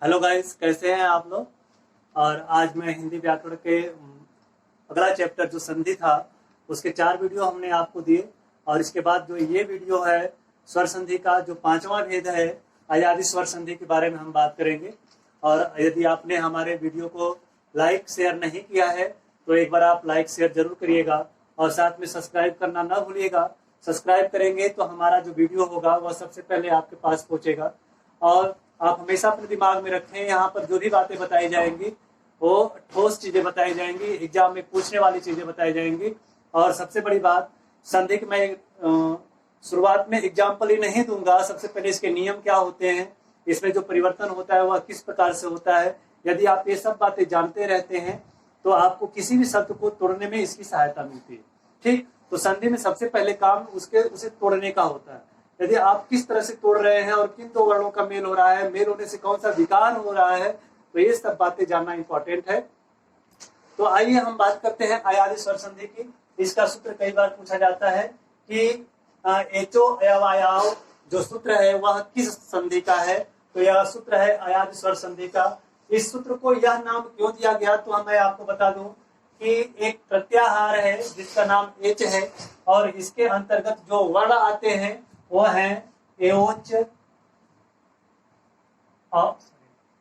Hello guys, कैसे हैं आप लोग। और आज मैं हिंदी व्याकरण के अगला चैप्टर जो संधि था उसके 4 वीडियो हमने आपको दिए। और इसके बाद जो ये वीडियो है स्वर संधि का जो 5वां भेद है अयादि स्वर संधि के बारे में हम बात करेंगे। और यदि आपने हमारे वीडियो को लाइक शेयर नहीं किया है तो एक बार आप लाइक शेयर जरूर करिएगा और साथ में सब्सक्राइब करना ना भूलिएगा। सब्सक्राइब करेंगे तो हमारा जो वीडियो होगा वह सबसे पहले आपके पास पहुंचेगा। और आप हमेशा अपने दिमाग में रखें, यहाँ पर जो भी बातें बताई जाएंगी वो ठोस चीजें बताई जाएंगी, एग्जाम में पूछने वाली चीजें बताई जाएंगी। और सबसे बड़ी बात, संधि की मैं शुरुआत में एग्जाम्पल ही नहीं दूंगा, सबसे पहले इसके नियम क्या होते हैं, इसमें जो परिवर्तन होता है वह किस प्रकार से होता है। यदि आप ये सब बातें जानते रहते हैं तो आपको किसी भी शब्द को तोड़ने में इसकी सहायता मिलती है। ठीक, तो संधि में सबसे पहले काम उसे तोड़ने का होता है। यदि आप किस तरह से तोड़ रहे हैं और किन दो वर्णों का मेल हो रहा है, मेल होने से कौन सा विकार हो रहा है, तो ये सब बातें जानना इंपॉर्टेंट है। तो आइए हम बात करते हैं अयादि स्वर संधि की। इसका सूत्र कई बार पूछा जाता है कि एचो अयवायाव जो सूत्र है वह किस संधि का है, तो यह सूत्र है अयादि स्वर संधि का। इस सूत्र को यह नाम क्यों दिया गया, तो मैं आपको बता दूं कि एक प्रत्याहार है जिसका नाम एच है और इसके अंतर्गत जो वर्ण आते हैं वो है एओच,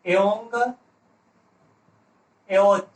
एओंग, एओच।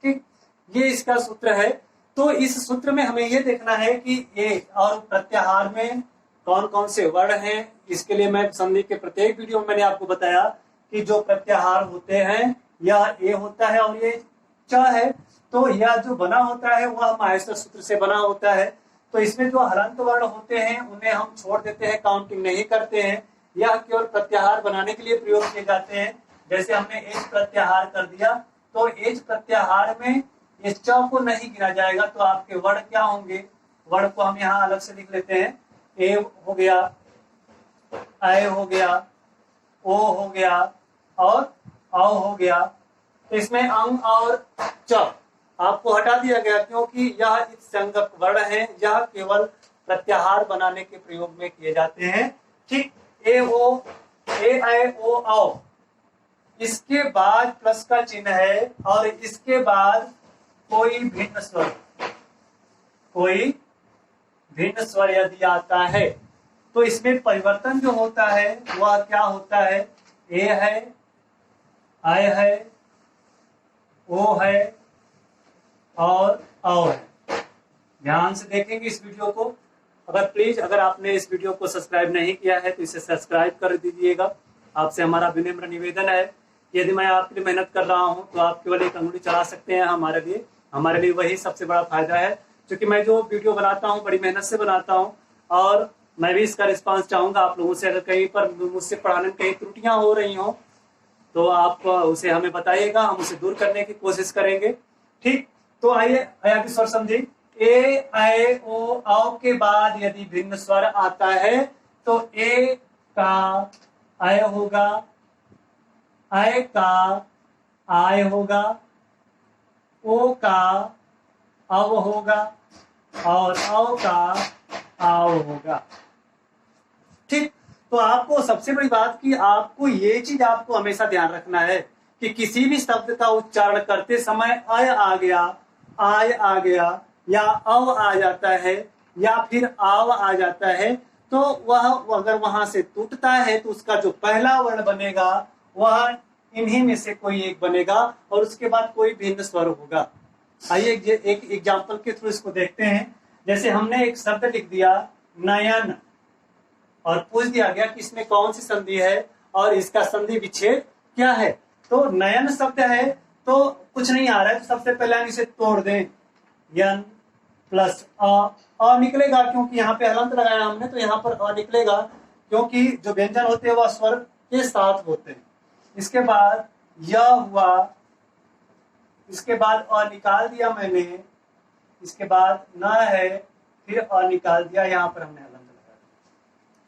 ठीक, ये इसका सूत्र है। तो इस सूत्र में हमें ये देखना है कि ये और प्रत्याहार में कौन कौन से वर्ण हैं। इसके लिए मैं संधि के प्रत्येक वीडियो में मैंने आपको बताया कि जो प्रत्याहार होते हैं यह ए होता है और ये च है। तो यह जो बना होता है वह माहेश्वर सूत्र से बना होता है। तो इसमें जो हलंत वर्ण होते हैं उन्हें हम छोड़ देते हैं, काउंटिंग नहीं करते हैं। यह केवल प्रत्याहार बनाने के लिए प्रयोग किए जाते हैं। जैसे हमने एज प्रत्याहार कर दिया तो एज प्रत्याहार में इस च को नहीं गिना जाएगा। तो आपके वर्ण क्या होंगे, वर्ण को हम यहाँ अलग से लिख लेते हैं। ए हो गया, आय हो गया, ओ हो गया और औ हो गया। तो इसमें अंग और च आपको हटा दिया गया क्योंकि यह संज्ञक वर्ण है, यह केवल प्रत्याहार बनाने के प्रयोग में किए जाते हैं। ठीक, ए ओ, ए आय ओ औ, इसके बाद प्लस का चिन्ह है और इसके बाद कोई भिन्न स्वर यदि आता है तो इसमें परिवर्तन जो होता है वह क्या होता है, ए है, आय है, ओ है और औ है। ध्यान से देखेंगे इस वीडियो को। अगर आपने इस वीडियो को सब्सक्राइब नहीं किया है तो इसे सब्सक्राइब कर दीजिएगा। आपसे हमारा विनम्र निवेदन है, यदि मैं आपके लिए मेहनत कर रहा हूं तो आप केवल एक अंगुली चला सकते हैं। हमारे लिए वही सबसे बड़ा फायदा है, क्योंकि मैं जो वीडियो बनाता हूं बड़ी मेहनत से बनाता हूं और मैं भी इसका रिस्पांस चाहूंगा आप लोगों से। अगर कहीं पर मुझसे पढ़ाने में कहीं त्रुटियां हो रही हो तो आप उसे हमें बताइएगा, हम उसे दूर करने की कोशिश करेंगे। ठीक, तो आइए अयादि स्वर संधि। ए आय ओ औ के बाद यदि भिन्न स्वर आता है तो ए का आय होगा, आय का आय होगा, ओ का अव होगा और औ का आव होगा। ठीक, तो आपको सबसे बड़ी बात कि आपको ये चीज आपको हमेशा ध्यान रखना है कि किसी भी शब्द का उच्चारण करते समय अय आ गया, आय आ गया या अव आ जाता है या फिर आव आ जाता है तो वह अगर वहां से टूटता है तो उसका जो पहला वर्ण बनेगा वह इन्हीं में से कोई एक बनेगा और उसके बाद कोई भिन्न स्वर होगा। आइए एक एग्जाम्पल के थ्रू इसको देखते हैं। जैसे हमने एक शब्द लिख दिया नयन और पूछ दिया गया कि इसमें कौन सी संधि है और इसका संधि विच्छेद क्या है। तो नयन शब्द है तो कुछ नहीं आ रहा है, तो सबसे पहले हम इसे तोड़ दें। यन प्लस अ निकलेगा क्योंकि यहाँ पे हलंत लगाया हमने, तो यहाँ पर अ निकलेगा क्योंकि जो व्यंजन होते हैं वह स्वर के साथ होते हैं। इसके बाद य हुआ, इसके बाद अ निकाल दिया मैंने, इसके बाद न है, फिर अ निकाल दिया, यहाँ पर हमने हलंत लगाया।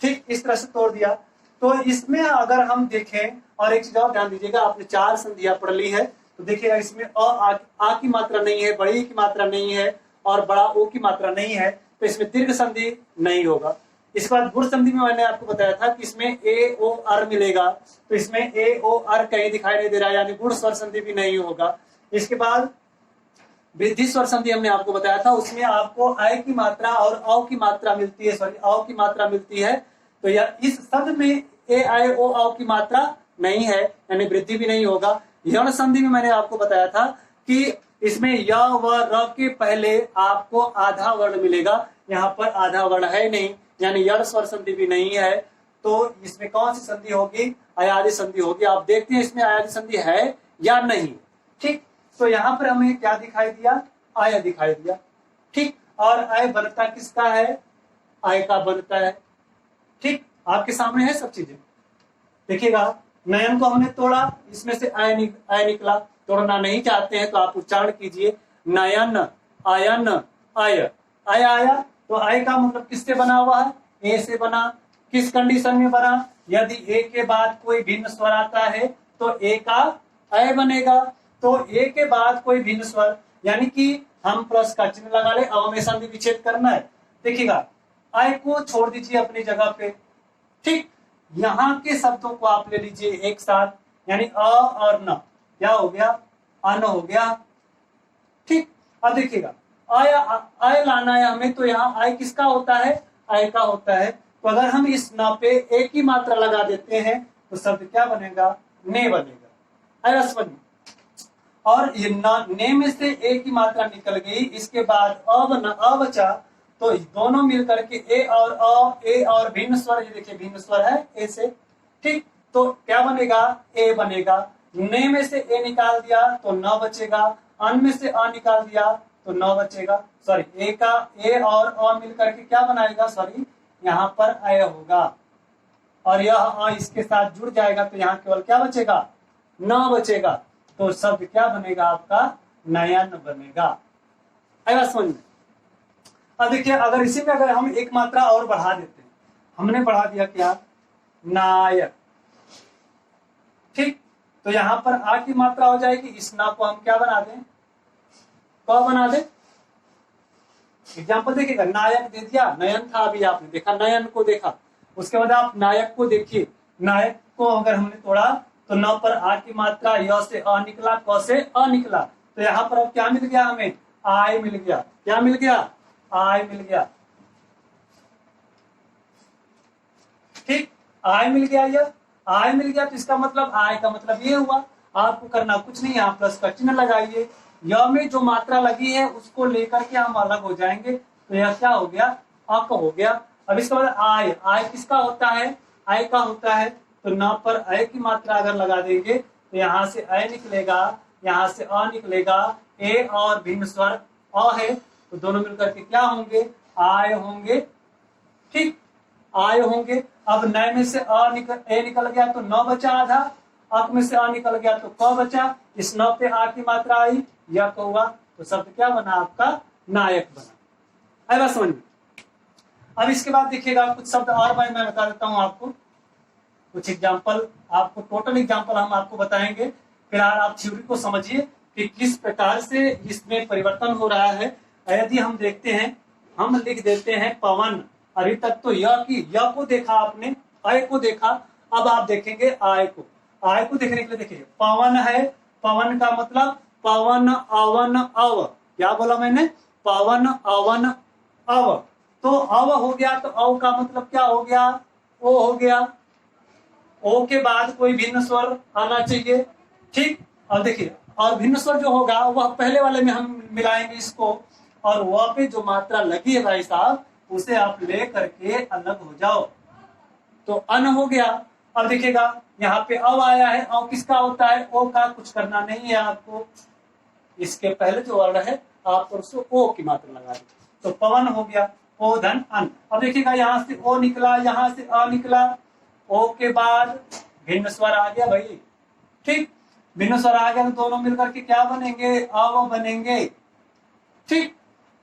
ठीक, इस तरह से तोड़ दिया। तो इसमें अगर हम देखें, और एक चीज और ध्यान दीजिएगा, आपने 4 संधियां पढ़ ली है तो देखिएगा इसमें आ की मात्रा नहीं है, बड़ी की मात्रा नहीं है और बड़ा ओ की मात्रा नहीं है, तो इसमें दीर्घ संधि नहीं होगा। इसके बाद गुण संधि में मैंने आपको बताया था कि इसमें ए ओ अर मिलेगा, तो इसमें ए ओ अर कहीं दिखाई नहीं दे रहा है, यानी गुण स्वर संधि भी नहीं होगा। इसके बाद वृद्धि स्वर संधि हमने आपको बताया था, उसमें आपको आय की मात्रा और औ की मात्रा मिलती है, सॉरी औ की मात्रा मिलती है। तो यह इस शब्द में ए आय ओ औ की मात्रा नहीं है, यानी वृद्धि भी नहीं होगा। यण संधि में मैंने आपको बताया था कि इसमें य व र के पहले आपको आधा वर्ण मिलेगा, यहाँ पर आधा वर्ण है नहीं, यानी यण स्वर संधि भी नहीं है। तो इसमें कौन सी संधि होगी? अयादि संधि होगी। आप देखते हैं इसमें अयादि संधि है या नहीं। ठीक, तो यहाँ पर हमें क्या दिखाई दिया? आय दिखाई दिया। ठीक, और आय बनता किसका है? आय का बनता है। ठीक, आपके सामने है सब चीजें। देखिएगा, नयन को हमने तोड़ा, इसमें से आय निकला। तोड़ना नहीं चाहते हैं तो आप उच्चारण कीजिए नयन आयन आय। आय आया, तो आय का मतलब किससे बना हुआ है? ए से बना। किस कंडीशन में बना? यदि ए के बाद कोई भिन्न स्वर आता है तो ए का आय बनेगा। तो ए के बाद कोई भिन्न स्वर, यानी कि हम प्लस का चिन्ह लगा ले, अब हमें संधि विच्छेद करना है। देखिएगा, आय को छोड़ दीजिए अपनी जगह पे। ठीक, यहाँ के शब्दों को आप ले लीजिए एक साथ, यानी अ और न, क्या हो गया? अन हो गया। ठीक, अब देखिएगा, आय लाना है हमें, तो यहाँ आय किसका होता है? आय का होता है। तो अगर हम इस न पे एक ही मात्रा लगा देते हैं तो शब्द क्या बनेगा? ने बनेगा। आया समझ में? और ये ने में से एक ही मात्रा निकल गई, इसके बाद अब न अ बचा, तो दोनों मिलकर के ए और अ, ए और भिन्न स्वर, ये देखिए भिन्न स्वर है ए से। ठीक, तो क्या बनेगा? ए बनेगा। ने में से ए निकाल दिया तो न बचेगा, अन में से अ निकाल दिया तो न बचेगा। सॉरी, ए का ए और अ मिलकर के क्या बनाएगा? सॉरी, यहाँ पर अय होगा, और यह अ इसके साथ जुड़ जाएगा तो यहाँ केवल क्या बचेगा? न बचेगा। तो शब्द क्या बनेगा आपका? नयन बनेगा। आया समझ में? अब देखिए, अगर इसी में अगर हम एक मात्रा और बढ़ा देते हैं, हमने बढ़ा दिया क्या? नायक। ठीक, तो यहां पर आ की मात्रा हो जाएगी, इस ना को हम क्या बना दें? क बना दें। एग्जाम्पल देखिएगा, नायक दे दिया, नयन था, अभी आपने देखा नयन को देखा, उसके बाद आप नायक को देखिए। नायक को अगर हमने तोड़ा तो न पर आ की मात्रा, य से अ निकला, क से अ निकला, तो यहाँ पर अब क्या मिल गया हमें? आय मिल गया। क्या मिल गया? आय मिल गया। ठीक, आय मिल गया। यह आय मिल गया, तो इसका मतलब आय का मतलब ये हुआ, आपको करना कुछ नहीं, यहाँ प्लस का चिन्ह लगाइए। यह में जो मात्रा लगी है उसको लेकर के हम अलग हो जाएंगे, तो यह क्या हो गया? अक हो गया। अब इसके बाद आय, आय किसका होता है? आय का होता है। तो न पर आय की मात्रा अगर लगा देंगे तो यहाँ से आय निकलेगा, यहाँ से अ निकलेगा, ए और भिन्न स्वर अ है, तो दोनों मिलकर के क्या होंगे? आय होंगे। ठीक, आय होंगे। अब नय में से ए निकल गया तो न बचा आधा, अक में से अ निकल गया तो क बचा, इस न पे आ की मात्रा आई, यह हुआ, तो शब्द क्या बना आपका? नायक बना। आया समझ में? अब इसके बाद देखिएगा कुछ शब्द और मैं बता देता हूं आपको, कुछ एग्जाम्पल, आपको टोटल एग्जाम्पल हम आपको बताएंगे। फिलहाल आप थ्योरी को समझिए कि किस प्रकार से इसमें परिवर्तन हो रहा है। यदि हम देखते हैं, हम लिख देते हैं पवन। अभी तक तो य को देखा आपने, अय को देखा, अब आप देखेंगे आय को। आय को देखने के लिए देखिए, पवन है, पवन का मतलब पवन अवन अव। क्या बोला मैंने? पवन अवन अव। तो अव हो गया, तो अव का मतलब क्या हो गया? ओ हो गया। ओ के बाद कोई भिन्न स्वर आना चाहिए। ठीक, और देखिए, और भिन्न स्वर जो होगा वह पहले वाले में हम मिलाएंगे इसको, और वह पे जो मात्रा लगी है भाई साहब, उसे आप ले करके अलग हो जाओ, तो अन हो गया। अब देखिएगा, यहाँ पे अव आया है, अव किसका होता है? ओ का। कुछ करना नहीं है आपको, इसके पहले जो वर्ण है आप उसको ओ की मात्रा लगा दें, तो पवन हो गया। ओ धन अन। अब देखिएगा, यहाँ से ओ निकला, यहाँ से अ निकला, ओ के बाद भिन्न स्वर आ गया भाई। ठीक, भिन्न स्वर आ गया तो दोनों मिलकर के क्या बनेंगे? अव बनेंगे। ठीक,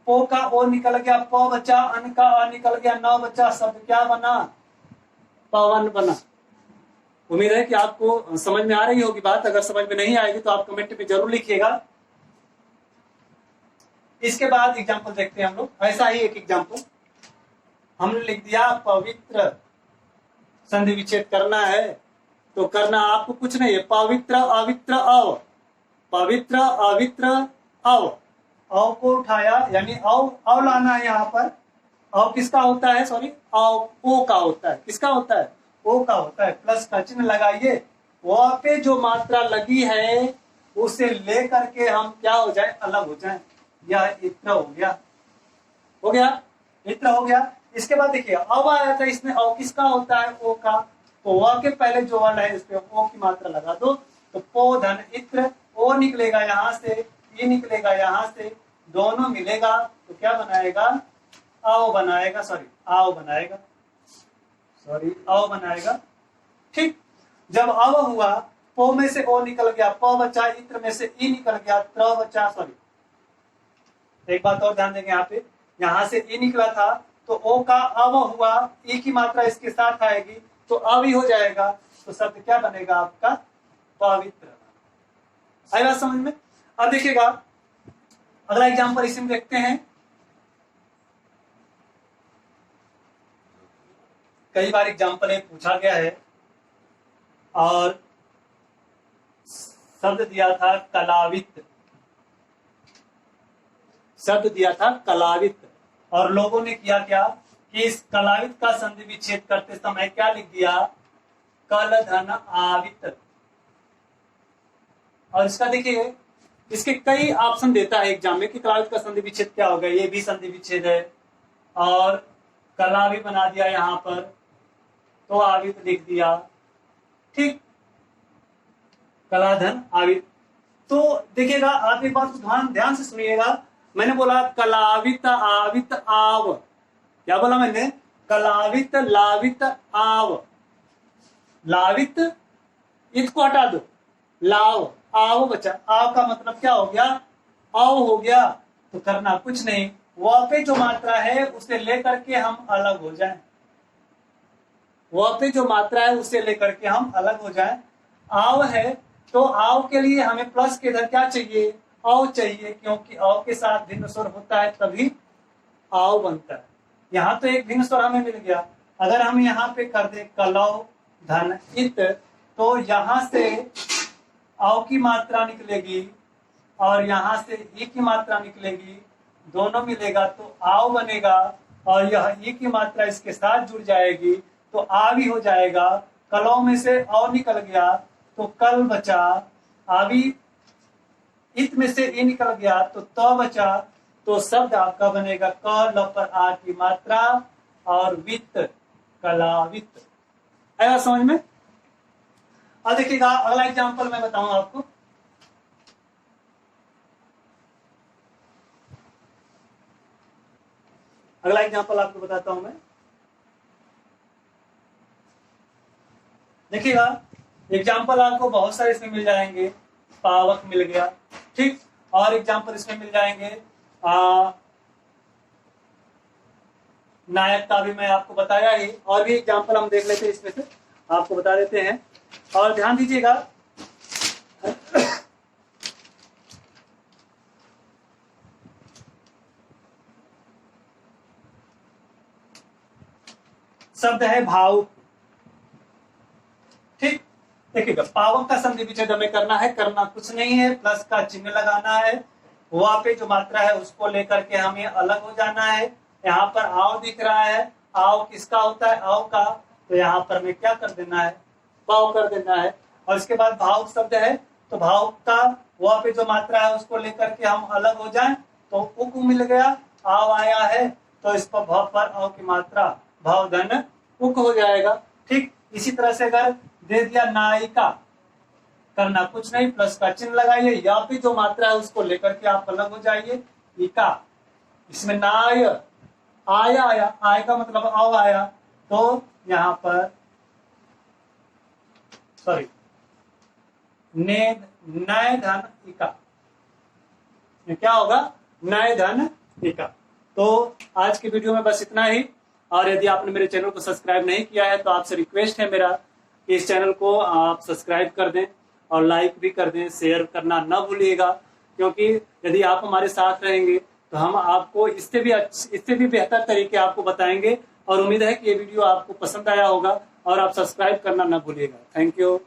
ओ का ओ निकल गया, प बचा, अन का अ निकल गया, न बचा, शब्द क्या बना? पवन बना। उम्मीद है कि आपको समझ में आ रही होगी बात। अगर समझ में नहीं आएगी तो आप कमेंट में जरूर लिखिएगा। इसके बाद एग्जाम्पल देखते हैं हम लोग, ऐसा ही एक एग्जाम्पल। हमने लिख दिया पवित्र, संधि विच्छेद करना है तो करना आपको कुछ नहीं है, पवित्र अवित्र अव, पवित्र अवित्र अव, अव को उठाया यानी अव लाना है यहाँ पर। अव किसका होता है, सॉरी अव ओ का होता है, किसका होता है, ओ का होता है। प्लस का चिन्ह लगाइए, वहां पे जो मात्रा लगी है उसे ले करके हम क्या हो जाए, अलग हो जाए। यह इत्र हो गया, हो गया, इत्र हो गया। इसके बाद देखिए अब आया था, इसमें अव किसका होता है, ओ का, तो वह के पहले जो वर्ण है इस पे ओ की मात्रा लगा दो, तो पो धन इत्र, ओ निकलेगा यहाँ से, ई निकलेगा यहाँ से, दोनों मिलेगा तो क्या बनाएगा, आओ बनाएगा, सॉरी आओ बनाएगा, सॉरी आओ बनाएगा। ठीक, जब अव हुआ, पो में से ओ निकल गया, प बचा, इत्र में से ई निकल गया, त्र बचा, सॉरी एक बात और ध्यान देंगे यहाँ पे, यहाँ से ई निकला था तो ओ का अव हुआ, ई की मात्रा इसके साथ आएगी तो अव ही हो जाएगा, तो शब्द क्या बनेगा आपका, पवित्र। आई बात समझ में। अब देखिएगा अगला एग्जाम्पल इसी में देखते हैं। कई बार एग्जाम्पल पूछा गया है और शब्द दिया था कलावित, शब्द दिया था कलावित, और लोगों ने किया क्या कि इस कलावित का संधि विच्छेद करते समय क्या लिख दिया, कल धन आवित। और इसका देखिए, इसके कई ऑप्शन देता है एग्जाम में कि कलावित का संधि विच्छेद क्या होगा, ये भी संधि विच्छेद है, और कला भी बना दिया यहाँ पर, तो आवित लिख दिया। ठीक, कलाधन आवित। तो देखिएगा आप एक बात ध्यान से सुनिएगा, मैंने बोला कलावित आवित आव, क्या बोला मैंने, कलावित लावित आव, लावित इत को हटा दो, लाव आव बचा, आव का मतलब क्या हो गया, आव हो गया। तो करना कुछ नहीं, वह पे जो मात्रा है उसे लेकर के हम अलग हो जाएं, वह पे जो मात्रा है उसे लेकर के हम अलग हो जाएं। आव है तो आव के लिए हमें प्लस के इधर क्या चाहिए, आव चाहिए, क्योंकि आव के साथ भिन्न स्वर होता है तभी आव बनता है। यहाँ तो एक भिन्न स्वर हमें मिल गया, अगर हम यहाँ पे कर दे कलौ धन इत, तो यहाँ से आव की मात्रा निकलेगी और यहाँ से ई की मात्रा निकलेगी, दोनों मिलेगा तो आव बनेगा, और यह ई की मात्रा इसके साथ जुड़ जाएगी तो आ भी हो जाएगा। कलौ में से आव निकल गया तो कल बचा, आवी इत में से ई निकल गया तो त बचा, तो शब्द आपका बनेगा क ल पर आ की मात्रा और वित्त, कलावित। आया समझ में। अब देखिएगा अगला एग्जांपल मैं बताऊं आपको, अगला एग्जांपल आपको बताता हूं मैं। देखिएगा एग्जाम्पल आपको बहुत सारे इसमें मिल जाएंगे, पावक मिल गया, ठीक, और एग्जाम्पल इसमें मिल जाएंगे, नायक का भी मैं आपको बताया ही, और भी एग्जाम्पल हम देख लेते हैं, इसमें से आपको बता देते हैं। और ध्यान दीजिएगा शब्द है भावुक, ठीक, देखिएगा पावक का संधि विच्छेद हमें करना है, करना कुछ नहीं है, प्लस का चिन्ह लगाना है, वहां पे जो मात्रा है उसको लेकर के हमें अलग हो जाना है। यहाँ पर आव दिख रहा है, आव किसका होता है, आव का, तो यहाँ पर हमें क्या कर देना है, पाव कर देना है। और इसके बाद भावुक शब्द है, तो भावुक का वहां पे जो मात्रा है उसको लेकर के हम अलग हो जाएं, तो उक मिल गया, आव आया है तो इस पर भाव पर आव की मात्रा भाव धन उक हो जाएगा। ठीक, इसी तरह से अगर दे दिया नायिका, करना कुछ नहीं, प्लस का चिन्ह लगाइए, या फिर जो मात्रा है उसको लेकर के आप अलग हो जाइए, इका, इसमें नाय आया, आया आय का मतलब आव आया, तो यहाँ पर सॉरी नय धन इका, क्या होगा, नय धन इका। तो आज की वीडियो में बस इतना ही, और यदि आपने मेरे चैनल को सब्सक्राइब नहीं किया है तो आपसे रिक्वेस्ट है मेरा कि इस चैनल को आप सब्सक्राइब कर दें और लाइक भी कर दें, शेयर करना ना भूलिएगा, क्योंकि यदि आप हमारे साथ रहेंगे तो हम आपको इससे भी बेहतर तरीके आपको बताएंगे और उम्मीद है कि ये वीडियो आपको पसंद आया होगा और आप सब्सक्राइब करना ना भूलिएगा। Thank you.